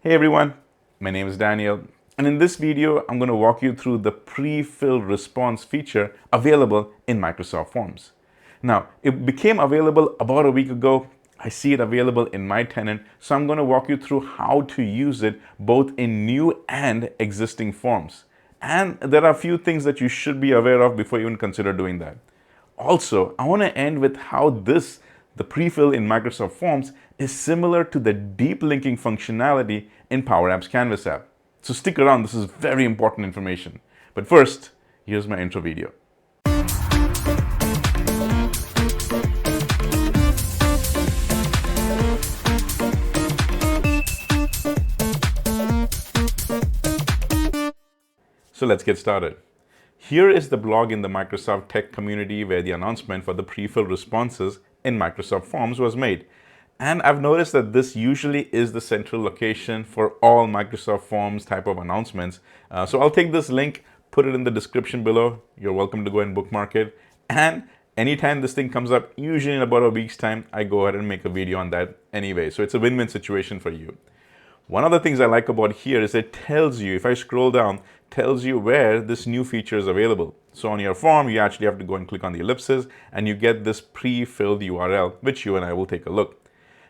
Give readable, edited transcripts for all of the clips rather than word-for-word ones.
Hey everyone, my name is Daniel, and in this video, I'm going to walk you through the pre-fill response feature available in Microsoft Forms. Now, it became available about a week ago. I see it available in my tenant, so I'm going to walk you through how to use it both in new and existing forms. And there are a few things that you should be aware of before you even consider doing that. Also, I want to end with how the prefill in Microsoft Forms, is similar to the deep linking functionality in Power Apps Canvas app. So stick around, this is very important information. But first, here's my intro video. So let's get started. Here is the blog in the Microsoft Tech community where the announcement for the prefill responses in Microsoft Forms was made. And I've noticed that this usually is the central location for all Microsoft Forms type of announcements. So I'll take this link, put it in the description below. You're welcome to go and bookmark it. And anytime this thing comes up, usually in about a week's time, I go ahead and make a video on that anyway. So it's a win-win situation for you. One of the things I like about here is it tells you, if I scroll down, tells you where this new feature is available. So on your form, you actually have to go and click on the ellipses and you get this pre-filled URL, which you and I will take a look.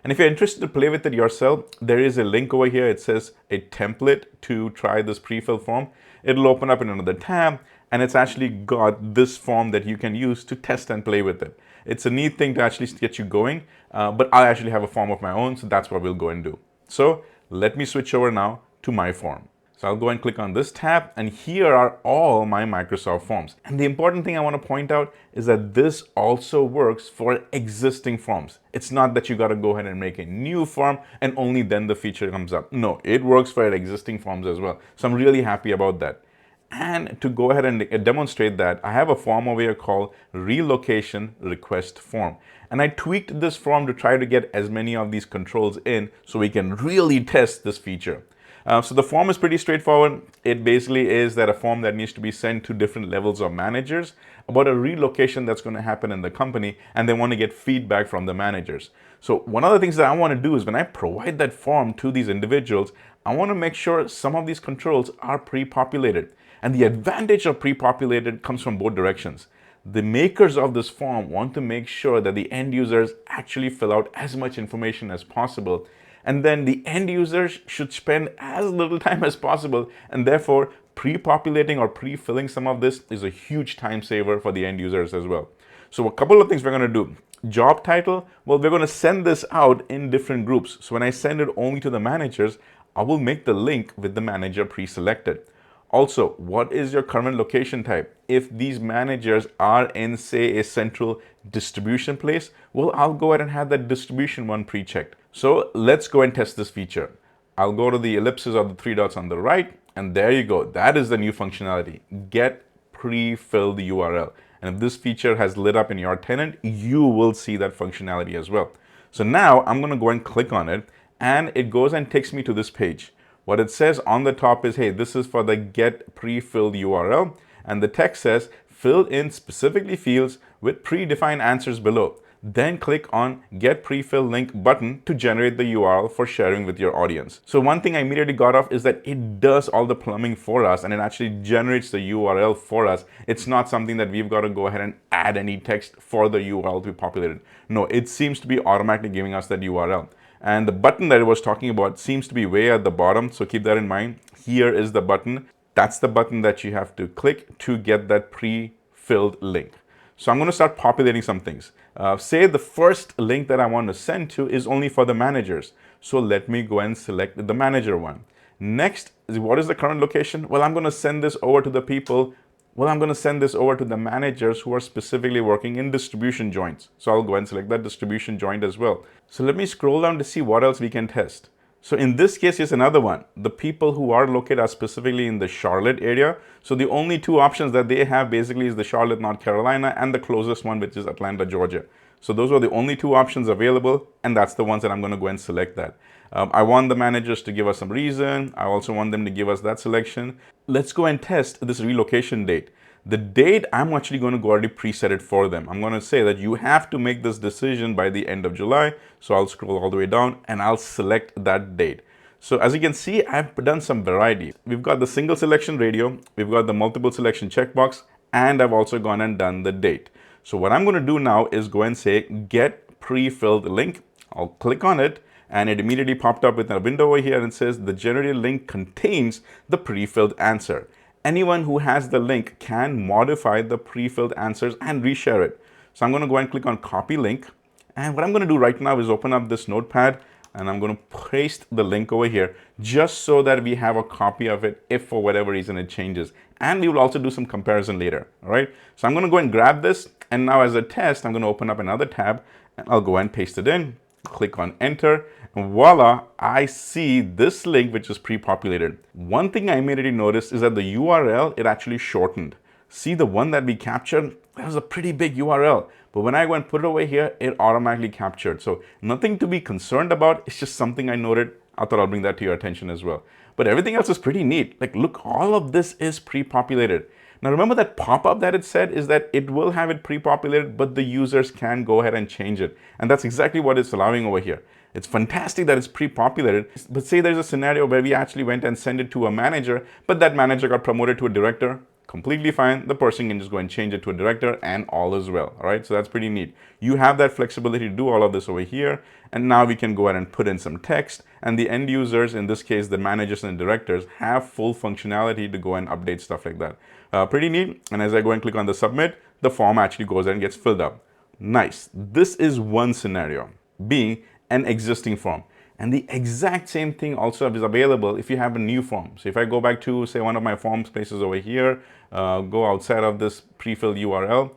And if you're interested to play with it yourself, there is a link over here. It says a template to try this pre-fill form. It'll open up in another tab and it's actually got this form that you can use to test and play with it. It's a neat thing to actually get you going, but I actually have a form of my own, so that's what we'll go and do. So let me switch over now to my form. So I'll go and click on this tab, and here are all my Microsoft forms. And the important thing I want to point out is that this also works for existing forms. It's not that you got to go ahead and make a new form and only then the feature comes up. No, it works for existing forms as well. So I'm really happy about that. And to go ahead and demonstrate that, I have a form over here called relocation request form. And I tweaked this form to try to get as many of these controls in so we can really test this feature. So the form is pretty straightforward. It basically is that a form that needs to be sent to different levels of managers about a relocation that's going to happen in the company, and they want to get feedback from the managers. So one of the things that I want to do is when I provide that form to these individuals, I want to make sure some of these controls are pre-populated. And the advantage of pre-populated comes from both directions. The makers of this form want to make sure that the end users actually fill out as much information as possible. And then the end users should spend as little time as possible. And therefore, pre-populating or pre-filling some of this is a huge time saver for the end users as well. So a couple of things we're going to do. Job title, well, we're going to send this out in different groups. So when I send it only to the managers, I will make the link with the manager pre-selected. Also, what is your current location type? If these managers are in, say, a central distribution place, well, I'll go ahead and have that distribution one pre-checked. So let's go and test this feature. I'll go to the ellipses or the three dots on the right, and there you go. That is the new functionality. Get pre-filled URL. And if this feature has lit up in your tenant, you will see that functionality as well. So now I'm going to go and click on it, and it goes and takes me to this page. What it says on the top is, hey, this is for the get pre-filled URL. And the text says, fill in specifically fields with predefined answers below. Then click on get pre-fill link button to generate the URL for sharing with your audience. So one thing I immediately got off is that it does all the plumbing for us and it actually generates the URL for us. It's not something that we've got to go ahead and add any text for the URL to be populated. No, it seems to be automatically giving us that URL. And the button that it was talking about seems to be way at the bottom. So keep that in mind. Here is the button. That's the button that you have to click to get that pre-filled link. So I'm going to start populating some things. Say the first link that I want to send to is only for the managers. So let me go and select the manager one. Next, what is the current location? Well, I'm going to send this over to the people. Well, I'm going to send this over to the managers who are specifically working in distribution joints. So I'll go and select that distribution joint as well. So let me scroll down to see what else we can test. So in this case, here's another one. The people who are located are specifically in the Charlotte area. So the only two options that they have basically is the Charlotte, North Carolina, and the closest one, which is Atlanta, Georgia. So those are the only two options available, and that's the ones that I'm going to go and select that. I want the managers to give us some reason. I also want them to give us that selection. Let's go and test this relocation date. The date, I'm actually going to go already preset it for them. I'm going to say that you have to make this decision by the end of July. So I'll scroll all the way down and I'll select that date. So as you can see, I've done some variety. We've got the single selection radio, we've got the multiple selection checkbox, and I've also gone and done the date. So what I'm going to do now is go and say get pre-filled link. I'll click on it, and it immediately popped up with a window over here and says the generated link contains the pre-filled answer. Anyone who has the link can modify the pre-filled answers and reshare it. So I'm going to go and click on copy link. And what I'm going to do right now is open up this notepad, and I'm going to paste the link over here just so that we have a copy of it if for whatever reason it changes. And we will also do some comparison later. All right. So I'm going to go and grab this. And now as a test, I'm going to open up another tab, and I'll go and paste it in. Click on enter, and voila, I see this link which is pre-populated. One thing I immediately noticed is that the URL, it actually shortened. See, the one that we captured, that was a pretty big URL. But when I go and put it over here, it automatically captured. So nothing to be concerned about. It's just something I noted. I thought I'll bring that to your attention as well. But everything else is pretty neat. Like, look, all of this is pre-populated. Now remember that pop-up that it said is that it will have it pre-populated, but the users can go ahead and change it. And that's exactly what it's allowing over here. It's fantastic that it's pre-populated, but say there's a scenario where we actually went and sent it to a manager, but that manager got promoted to a director. Completely fine. The person can just go and change it to a director and all is well. All right. So that's pretty neat. You have that flexibility to do all of this over here. And now we can go ahead and put in some text, and the end users, in this case, the managers and directors, have full functionality to go and update stuff like that. Pretty neat. And as I go and click on the submit, the form actually goes and gets filled up. Nice. This is one scenario, being an existing form. And the exact same thing also is available if you have a new form. So if I go back to, say, one of my forms places over here, go outside of this pre-fill URL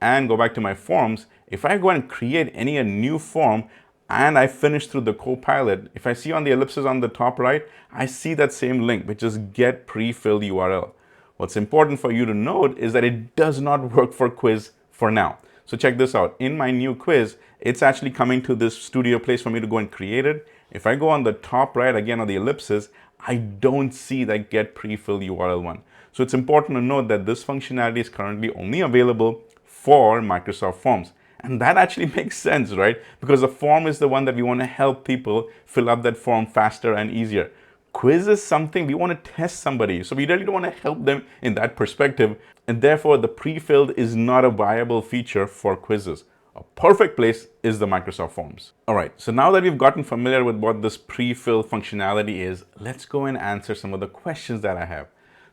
and go back to my forms. If I go and create a new form and I finish through the Copilot, if I see on the ellipses on the top right, I see that same link, which is get pre-filled URL. What's important for you to note is that it does not work for quiz for now. So check this out. In my new quiz, it's actually coming to this studio place for me to go and create it. If I go on the top right again on the ellipses, I don't see that get pre-fill URL one. So it's important to note that this functionality is currently only available for Microsoft Forms. And that actually makes sense, right? Because the form is the one that we want to help people fill up that form faster and easier. Quiz is something we want to test somebody. So we really don't want to help them in that perspective. And therefore, the pre-filled is not a viable feature for quizzes. A perfect place is the Microsoft Forms. All right, so now that we've gotten familiar with what this pre-fill functionality is, let's go and answer some of the questions that I have.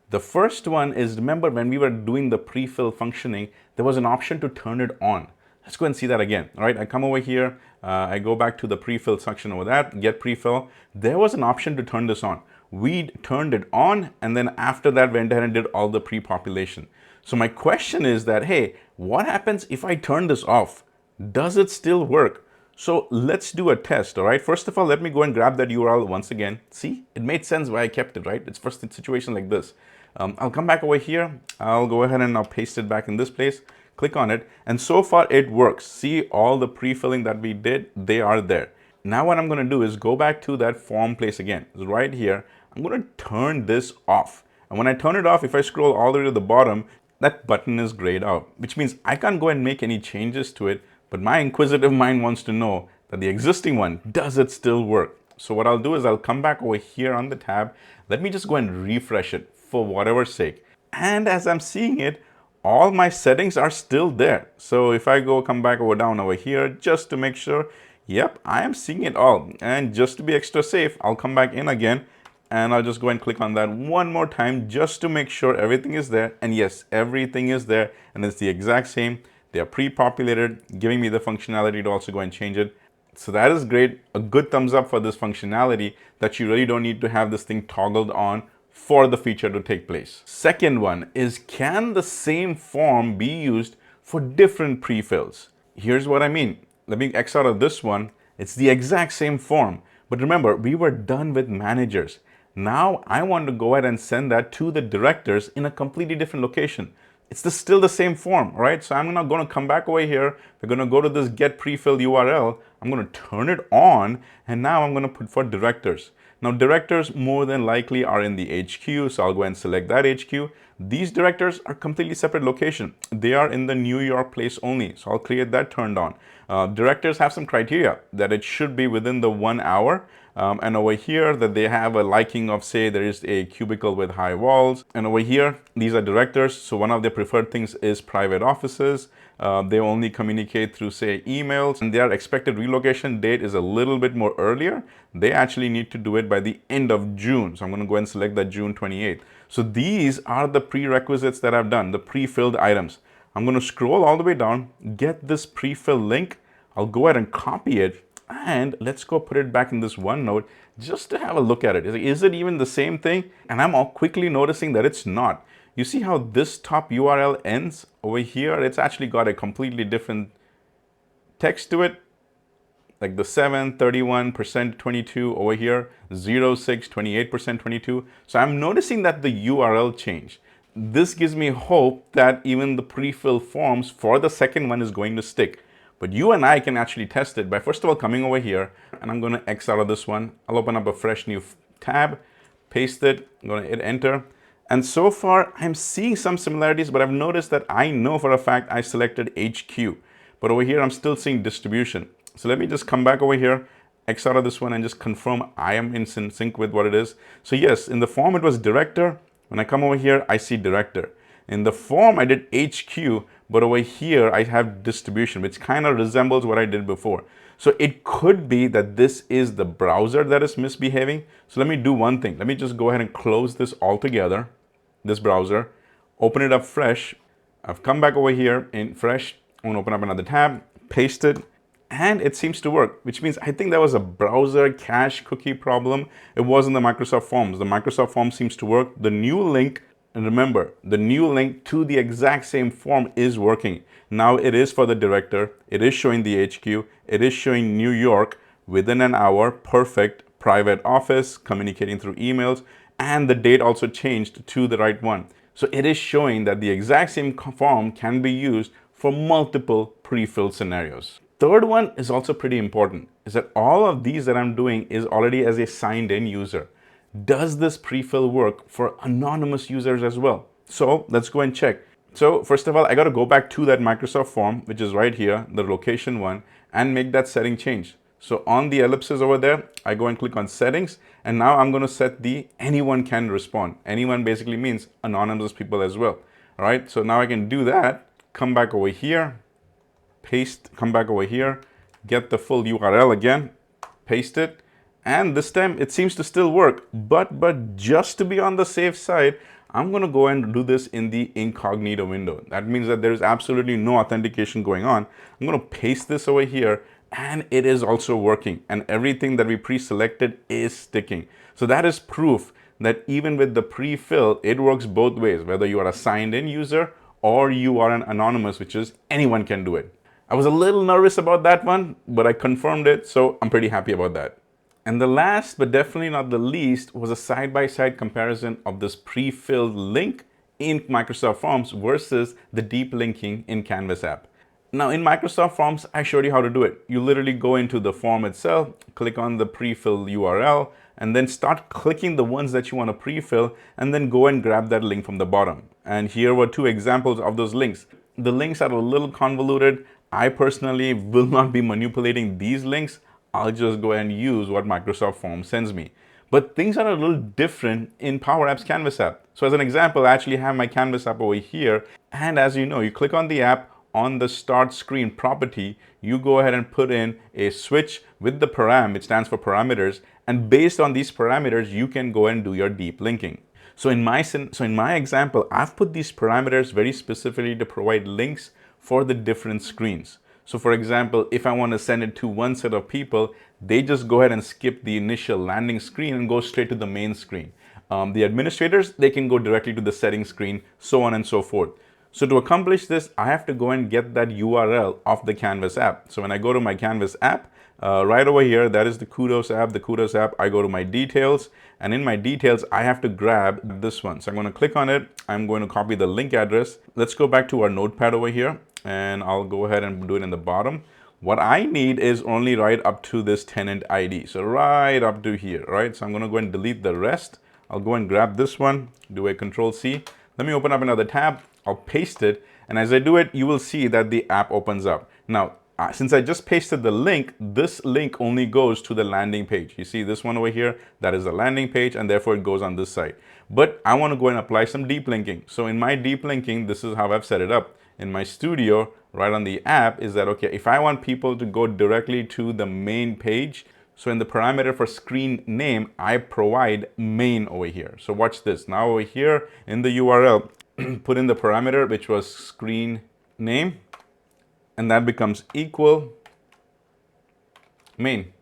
The first one is, remember when we were doing the pre-fill functioning, there was an option to turn it on. Let's go and see that again. All right, I come over here, I go back to the pre-fill section over that, get pre-fill. There was an option to turn this on. We turned it on, and then after that went ahead and did all the pre-population. So my question is that, hey, what happens if I turn this off? Does it still work? So let's do a test, all right? First of all, let me go and grab that URL once again. See, it made sense why I kept it, right? It's for a situation like this. I'll come back over here. I'll go ahead and I'll paste it back in this place. Click on it, and so far it works. See, all the pre-filling that we did, they are there. Now what I'm going to do is go back to that form place again. Right here, I'm going to turn this off. And when I turn it off, if I scroll all the way to the bottom, that button is grayed out, which means I can't go and make any changes to it. But my inquisitive mind wants to know that the existing one, does it still work? So what I'll do is I'll come back over here on the tab. Let me just go and refresh it for whatever's sake. And as I'm seeing it, all my settings are still there. So if I come back down over here, just to make sure, yep, I am seeing it all. And just to be extra safe, I'll come back in again, and I'll just go and click on that one more time just to make sure everything is there. And yes, everything is there, and it's the exact same. They are pre-populated, giving me the functionality to also go and change it. So that is great. A good thumbs up for this functionality, that you really don't need to have this thing toggled on for the feature to take place. Second one is, can the same form be used for different pre-fills? Here's what I mean. Let me X out of this one. It's the exact same form. But remember, we were done with managers. Now I want to go ahead and send that to the directors in a completely different location. It's still the same form, right? So I'm not going to come back over here. We're going to go to this get pre-fill URL. I'm going to turn it on, and now I'm going to put for directors. Now, directors more than likely are in the HQ, so I'll go and select that HQ. These directors are completely separate location. They are in the New York place only, so I'll create that turned on. Directors have some criteria that it should be within the 1 hour. And over here that they have a liking of, say, there is a cubicle with high walls. And over here, these are directors. So one of their preferred things is private offices. They only communicate through, say, emails, and their expected relocation date is a little bit more earlier. They actually need to do it by the end of June. So I'm going to go ahead and select that June 28th. So these are the prerequisites that I've done, the pre-filled items. I'm going to scroll all the way down, get this pre-fill link. I'll go ahead and copy it, and let's go put it back in this OneNote just to have a look at it. Is it even the same thing? And I'm all quickly noticing that it's not. You see how this top URL ends over here? It's actually got a completely different text to it, like the 7, 31%, 22 over here, 0, 6, 28%, 22. So I'm noticing that the URL changed. This gives me hope that even the pre-fill forms for the second one is going to stick. But you and I can actually test it by first of all coming over here, and I'm going to X out of this one. I'll open up a fresh new tab, paste it, I'm going to hit enter. And so far I'm seeing some similarities, but I've noticed that I know for a fact I selected HQ. But over here I'm still seeing distribution. So let me just come back over here, X out of this one, and just confirm I am in sync with what it is. So yes, in the form it was director. When I come over here, I see director. In the form I did HQ, but over here I have distribution, which kind of resembles what I did before. So it could be that this is the browser that is misbehaving. So let me do one thing. Let me just go ahead and close this altogether, this browser, open it up fresh. I've come back over here in fresh. I'm gonna open up another tab, paste it, and it seems to work, which means I think that was a browser cache cookie problem. It wasn't the Microsoft Forms. The Microsoft Forms seems to work. The new link, and remember, the new link to the exact same form is working. Now it is for the director. It is showing the HQ. It is showing New York within an hour, perfect, private office, communicating through emails, and the date also changed to the right one. So it is showing that the exact same form can be used for multiple pre-filled scenarios. Third one is also pretty important, is that all of these that I'm doing is already as a signed in user. Does this pre-fill work for anonymous users as well? So let's go and check. So first of all, I got to go back to that Microsoft form, which is right here, the location one, and make that setting change. So on the ellipses over there, I go and click on settings, and now I'm going to set the anyone can respond. Anyone basically means anonymous people as well. All right, so now I can do that, come back over here, paste, come back over here, get the full URL again, paste it, and this time it seems to still work. But just to be on the safe side, I'm going to go and do this in the incognito window. That means that there's absolutely no authentication going on. I'm going to paste this over here, and it is also working, and everything that we pre-selected is sticking. So that is proof that even with the pre-fill, it works both ways, whether you are a signed in user or you are an anonymous, which is anyone can do it. I was a little nervous about that one, but I confirmed it, so I'm pretty happy about that. And the last, but definitely not the least, was a side-by-side comparison of this pre-filled link in Microsoft Forms versus the deep linking in Canvas app. Now in Microsoft Forms, I showed you how to do it. You literally go into the form itself, click on the pre-fill URL, and then start clicking the ones that you want to pre-fill, and then go and grab that link from the bottom. And here were two examples of those links. The links are a little convoluted. I personally will not be manipulating these links. I'll just go and use what Microsoft Forms sends me. But things are a little different in Power Apps Canvas app. So as an example, I actually have my Canvas app over here. And as you know, you click on the app, on the start screen property, you go ahead and put in a switch with the param, which stands for parameters. And based on these parameters, you can go and do your deep linking. So in my example, I've put these parameters very specifically to provide links for the different screens. So for example, if I want to send it to one set of people, they just go ahead and skip the initial landing screen and go straight to the main screen. The administrators, they can go directly to the settings screen, so on and so forth. So to accomplish this, I have to go and get that URL of the Canvas app. So when I go to my Canvas app, right over here, that is the Kudos app, I go to my details, and in my details, I have to grab this one. So I'm going to click on it. I'm going to copy the link address. Let's go back to our notepad over here, and I'll go ahead and do it in the bottom. What I need is only right up to this tenant ID. So right up to here, right? So I'm going to go and delete the rest. I'll go and grab this one, do a Control-C. Let me open up another tab. I'll paste it. And as I do it, you will see that the app opens up. Now, since I just pasted the link, this link only goes to the landing page. You see this one over here, that is the landing page, and therefore it goes on this side. But I want to go and apply some deep linking. So in my deep linking, this is how I've set it up. In my studio, right on the app, is that, okay, if I want people to go directly to the main page, so in the parameter for screen name, I provide main over here. So watch this. Now over here in the URL, put in the parameter, which was screen name, and that becomes equal main.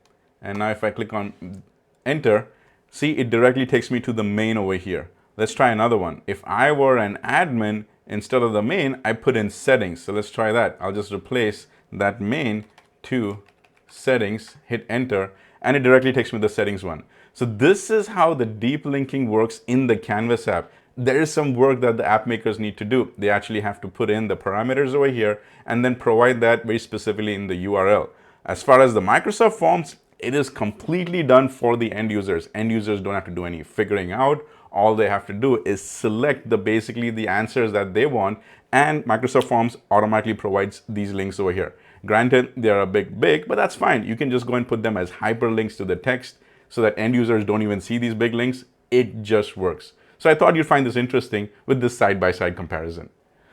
And now if I click on enter, see, it directly takes me to the main over here. Let's try another one. If I were an admin, instead of the main, I put in settings. So let's try that. I'll just replace that main to settings, hit enter, and it directly takes me to the settings one. So this is how the deep linking works in the Canvas app. There is some work that the app makers need to do. They actually have to put in the parameters over here and then provide that very specifically in the URL. As far as the Microsoft Forms, it is completely done for the end users. End users don't have to do any figuring out. All they have to do is select basically the answers that they want, and Microsoft Forms automatically provides these links over here. Granted, they are a bit big, but that's fine. You can just go and put them as hyperlinks to the text so that end users don't even see these big links. It just works. So I thought you'd find this interesting with this side-by-side comparison.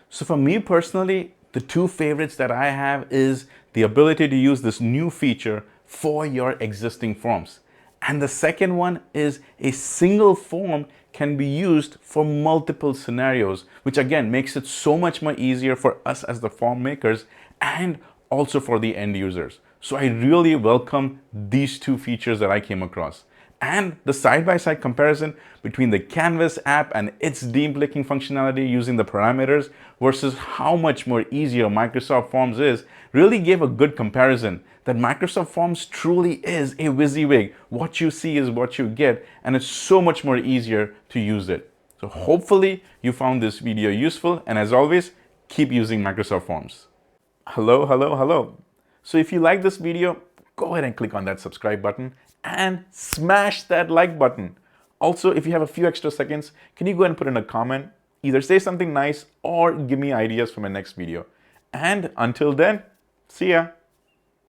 So for me personally, the two favorites that I have is the ability to use this new feature for your existing forms. And the second one is a single form can be used for multiple scenarios, which again makes it so much more easier for us as the form makers and also for the end users. So I really welcome these two features that I came across. And the side-by-side comparison between the Canvas app and its deep linking functionality using the parameters versus how much more easier Microsoft Forms is really gave a good comparison that Microsoft Forms truly is a WYSIWYG. What you see is what you get, and it's so much more easier to use it. So hopefully you found this video useful, and as always, keep using Microsoft Forms. Hello, hello, hello. So if you like this video, go ahead and click on that subscribe button and smash that like button. Also, if you have a few extra seconds, can you go ahead and put in a comment? Either say something nice or give me ideas for my next video. And until then, see ya.